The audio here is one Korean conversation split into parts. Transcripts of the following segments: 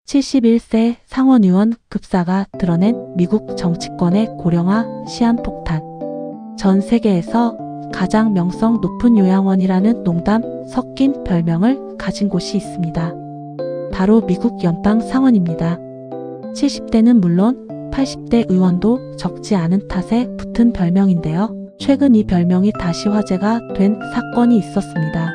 71세 상원의원 급사가 드러낸 미국 정치권의 고령화 시한폭탄. 전 세계에서 가장 명성 높은 요양원이라는 농담 섞인 별명을 가진 곳이 있습니다. 바로 미국 연방 상원입니다. 70대는 물론 80대 의원도 적지 않은 탓에 붙은 별명인데요. 최근 이 별명이 다시 화제가 된 사건이 있었습니다.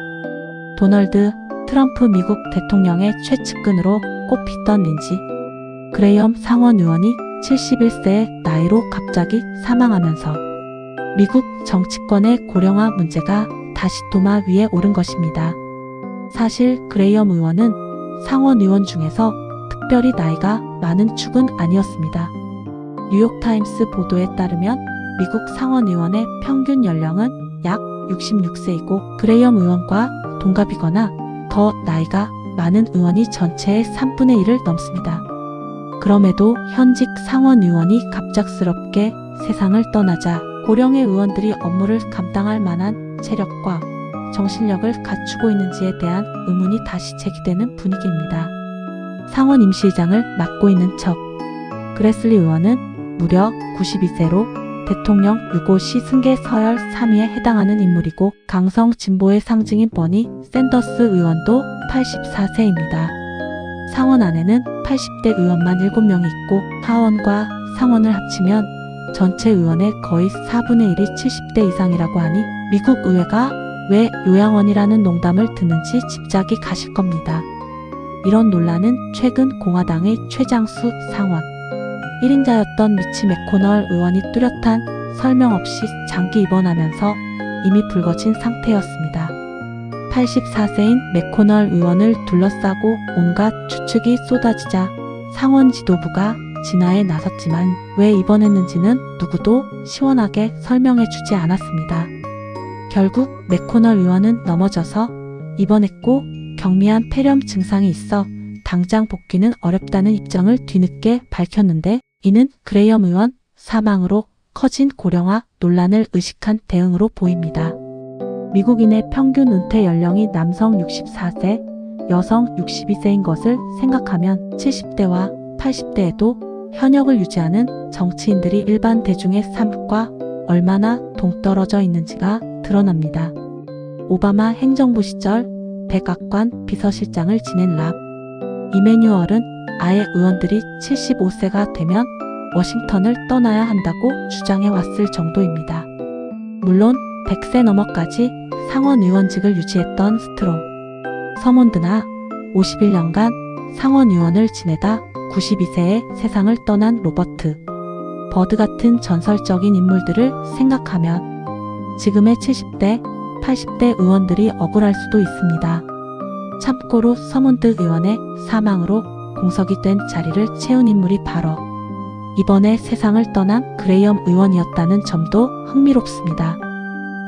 도널드 트럼프 미국 대통령의 최측근으로 꼽히던 린지 그레이엄 상원 의원이 71세의 나이로 갑자기 사망하면서 미국 정치권의 고령화 문제가 다시 도마 위에 오른 것입니다. 사실 그레이엄 의원은 상원 의원 중에서 특별히 나이가 많은 축은 아니었습니다. 뉴욕타임스 보도에 따르면 미국 상원 의원의 평균 연령은 약 66세이고 그레이엄 의원과 동갑이거나 더 나이가 많은 의원이 전체의 3분의 1을 넘습니다. 그럼에도 현직 상원 의원이 갑작스럽게 세상을 떠나자 고령의 의원들이 업무를 감당할 만한 체력과 정신력을 갖추고 있는지에 대한 의문이 다시 제기되는 분위기입니다. 상원 임시의장을 맡고 있는 척 그레슬리 의원은 무려 92세로 대통령 유고시 승계 서열 3위에 해당하는 인물이고 강성 진보의 상징인 버니 샌더스 의원도 84세입니다. 상원 안에는 80대 의원만 7명이 있고 하원과 상원을 합치면 전체 의원의 거의 4분의 1이 70대 이상이라고 하니 미국 의회가 왜 요양원이라는 농담을 듣는지 짐작이 가실 겁니다. 이런 논란은 최근 공화당의 최장수 상원 1인자였던 미치 맥코널 의원이 뚜렷한 설명 없이 장기 입원하면서 이미 불거진 상태였습니다. 84세인 맥코널 의원을 둘러싸고 온갖 추측이 쏟아지자 상원 지도부가 진화에 나섰지만 왜 입원했는지는 누구도 시원하게 설명해 주지 않았습니다. 결국 맥코널 의원은 넘어져서 입원했고 경미한 폐렴 증상이 있어 당장 복귀는 어렵다는 입장을 뒤늦게 밝혔는데 이는 그레이엄 의원 사망으로 커진 고령화 논란을 의식한 대응으로 보입니다. 미국인의 평균 은퇴 연령이 남성 64세, 여성 62세인 것을 생각하면 70대와 80대에도 현역을 유지하는 정치인들이 일반 대중의 삶과 얼마나 동떨어져 있는지가 드러납니다. 오바마 행정부 시절 백악관 비서실장을 지낸 랍 이메뉴얼은 아예 의원들이 75세가 되면 워싱턴을 떠나야 한다고 주장해 왔을 정도입니다. 물론 100세 넘어까지 상원 의원직을 유지했던 스트롱, 서몬드나 51년간 상원 의원을 지내다 92세에 세상을 떠난 로버트 버드 같은 전설적인 인물들을 생각하면 지금의 70대, 80대 의원들이 억울할 수도 있습니다. 참고로 서몬드 의원의 사망으로 공석이 된 자리를 채운 인물이 바로 이번에 세상을 떠난 그레이엄 의원이었다는 점도 흥미롭습니다.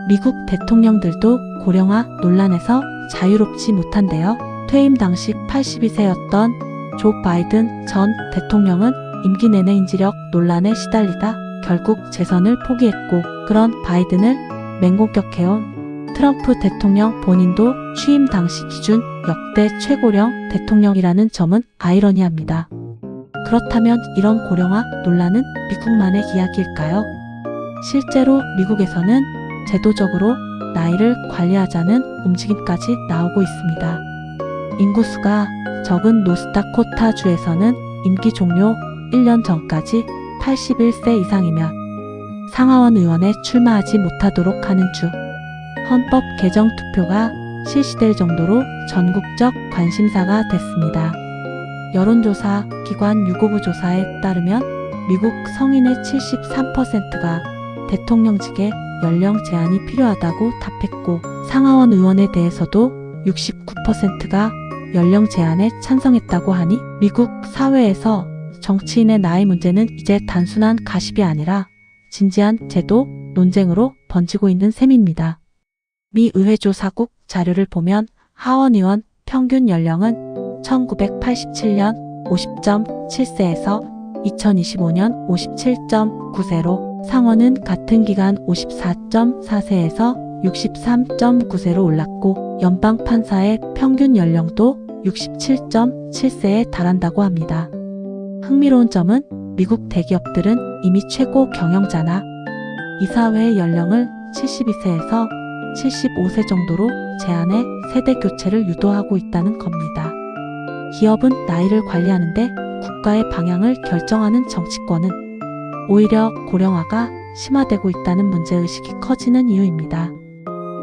미국 대통령들도 고령화 논란에서 자유롭지 못한데요. 퇴임 당시 82세였던 조 바이든 전 대통령은 임기 내내 인지력 논란에 시달리다 결국 재선을 포기했고 그런 바이든을 맹공격해온 트럼프 대통령 본인도 취임 당시 기준 역대 최고령 대통령이라는 점은 아이러니합니다. 그렇다면 이런 고령화 논란은 미국만의 이야기일까요? 실제로 미국에서는 제도적으로 나이를 관리하자는 움직임까지 나오고 있습니다. 인구수가 적은 노스다코타주에서는 임기 종료 1년 전까지 81세 이상이면 상하원 의원에 출마하지 못하도록 하는 주 헌법 개정 투표가 실시될 정도로 전국적 관심사가 됐습니다. 여론조사 기관 유고부 조사에 따르면 미국 성인의 73%가 대통령직에 연령 제한이 필요하다고 답했고 상하원 의원에 대해서도 69%가 연령 제한에 찬성했다고 하니 미국 사회에서 정치인의 나이 문제는 이제 단순한 가십이 아니라 진지한 제도 논쟁으로 번지고 있는 셈입니다. 미 의회조사국 자료를 보면 하원 의원 평균 연령은 1987년 50.7세에서 2025년 57.9세로 상원은 같은 기간 54.4세에서 63.9세로 올랐고 연방 판사의 평균 연령도 67.7세에 달한다고 합니다. 흥미로운 점은 미국 대기업들은 이미 최고 경영자나 이사회의 연령을 72세에서 75세 정도로 제한해 세대 교체를 유도하고 있다는 겁니다. 기업은 나이를 관리하는데 국가의 방향을 결정하는 정치권은 오히려 고령화가 심화되고 있다는 문제의식이 커지는 이유입니다.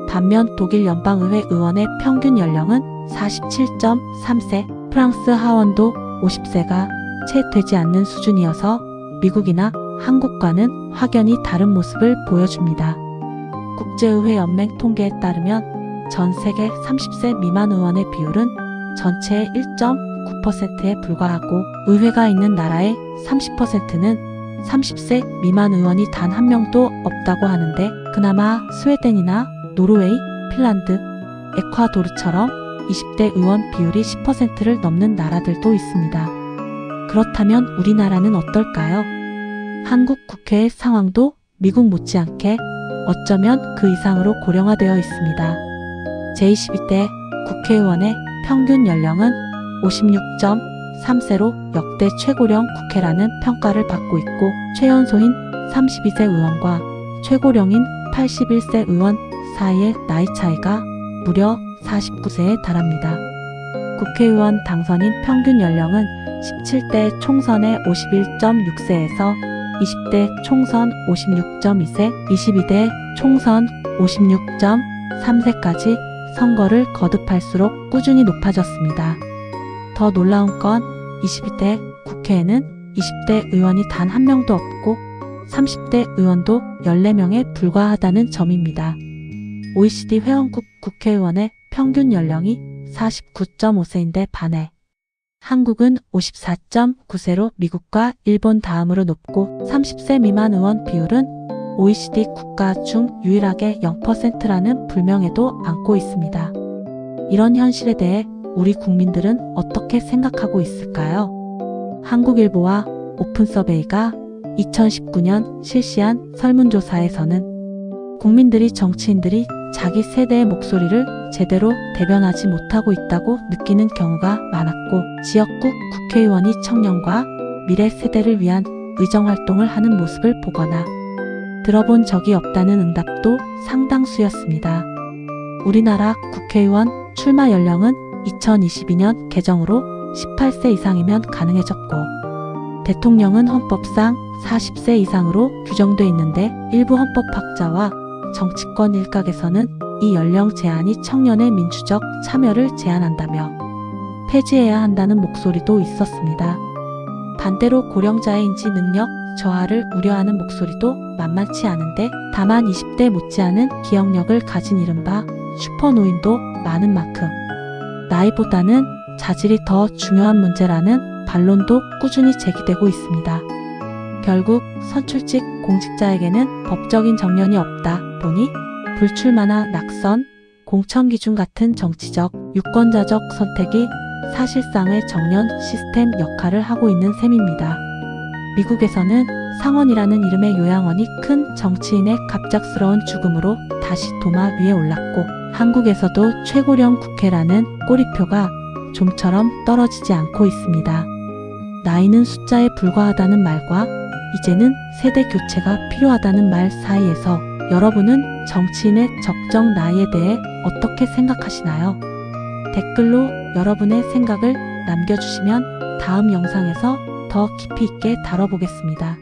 반면 독일 연방의회 의원의 평균 연령은 47.3세, 프랑스 하원도 50세가 채 되지 않는 수준이어서 미국이나 한국과는 확연히 다른 모습을 보여줍니다. 국제의회 연맹 통계에 따르면 전 세계 30세 미만 의원의 비율은 전체의 1.9%에 불과하고 의회가 있는 나라의 30%는 30세 미만 의원이 단 한 명도 없다고 하는데 그나마 스웨덴이나 노르웨이, 핀란드, 에콰도르처럼 20대 의원 비율이 10%를 넘는 나라들도 있습니다. 그렇다면 우리나라는 어떨까요? 한국 국회의 상황도 미국 못지않게 어쩌면 그 이상으로 고령화되어 있습니다. 제22대 국회의원의 평균 연령은 56.3세로 역대 최고령 국회라는 평가를 받고 있고 최연소인 32세 의원과 최고령인 81세 의원 사이의 나이 차이가 무려 49세에 달합니다. 국회의원 당선인 평균 연령은 17대 총선의 51.6세에서 20대 총선 56.2세, 22대 총선 56.3세까지 선거를 거듭할수록 꾸준히 높아졌습니다. 더 놀라운 건 22대 국회에는 20대 의원이 단 한 명도 없고 30대 의원도 14명에 불과하다는 점입니다. OECD 회원국 국회의원의 평균 연령이 49.5세인데 반해 한국은 54.9세로 미국과 일본 다음으로 높고 30세 미만 의원 비율은 OECD 국가 중 유일하게 0%라는 불명예도 안고 있습니다. 이런 현실에 대해 우리 국민들은 어떻게 생각하고 있을까요? 한국일보와 오픈서베이가 2019년 실시한 설문조사에서는 국민들이 정치인들이 자기 세대의 목소리를 제대로 대변하지 못하고 있다고 느끼는 경우가 많았고 지역구 국회의원이 청년과 미래 세대를 위한 의정활동을 하는 모습을 보거나 들어본 적이 없다는 응답도 상당수였습니다. 우리나라 국회의원 출마 연령은 2022년 개정으로 18세 이상이면 가능해졌고 대통령은 헌법상 40세 이상으로 규정돼 있는데 일부 헌법학자와 정치권 일각에서는 이 연령 제한이 청년의 민주적 참여를 제한한다며 폐지해야 한다는 목소리도 있었습니다. 반대로 고령자의 인지 능력 저하를 우려하는 목소리도 만만치 않은데 다만 20대 못지않은 기억력을 가진 이른바 슈퍼노인도 많은 만큼 나이보다는 자질이 더 중요한 문제라는 반론도 꾸준히 제기되고 있습니다. 결국 선출직 공직자에게는 법적인 정년이 없다 보니 불출마나 낙선, 공천기준 같은 정치적, 유권자적 선택이 사실상의 정년 시스템 역할을 하고 있는 셈입니다. 미국에서는 상원이라는 이름의 요양원이 큰 정치인의 갑작스러운 죽음으로 다시 도마 위에 올랐고 한국에서도 최고령 국회라는 꼬리표가 좀처럼 떨어지지 않고 있습니다. 나이는 숫자에 불과하다는 말과 이제는 세대 교체가 필요하다는 말 사이에서 여러분은 정치인의 적정 나이에 대해 어떻게 생각하시나요? 댓글로 여러분의 생각을 남겨주시면 다음 영상에서 더 깊이 있게 다뤄보겠습니다.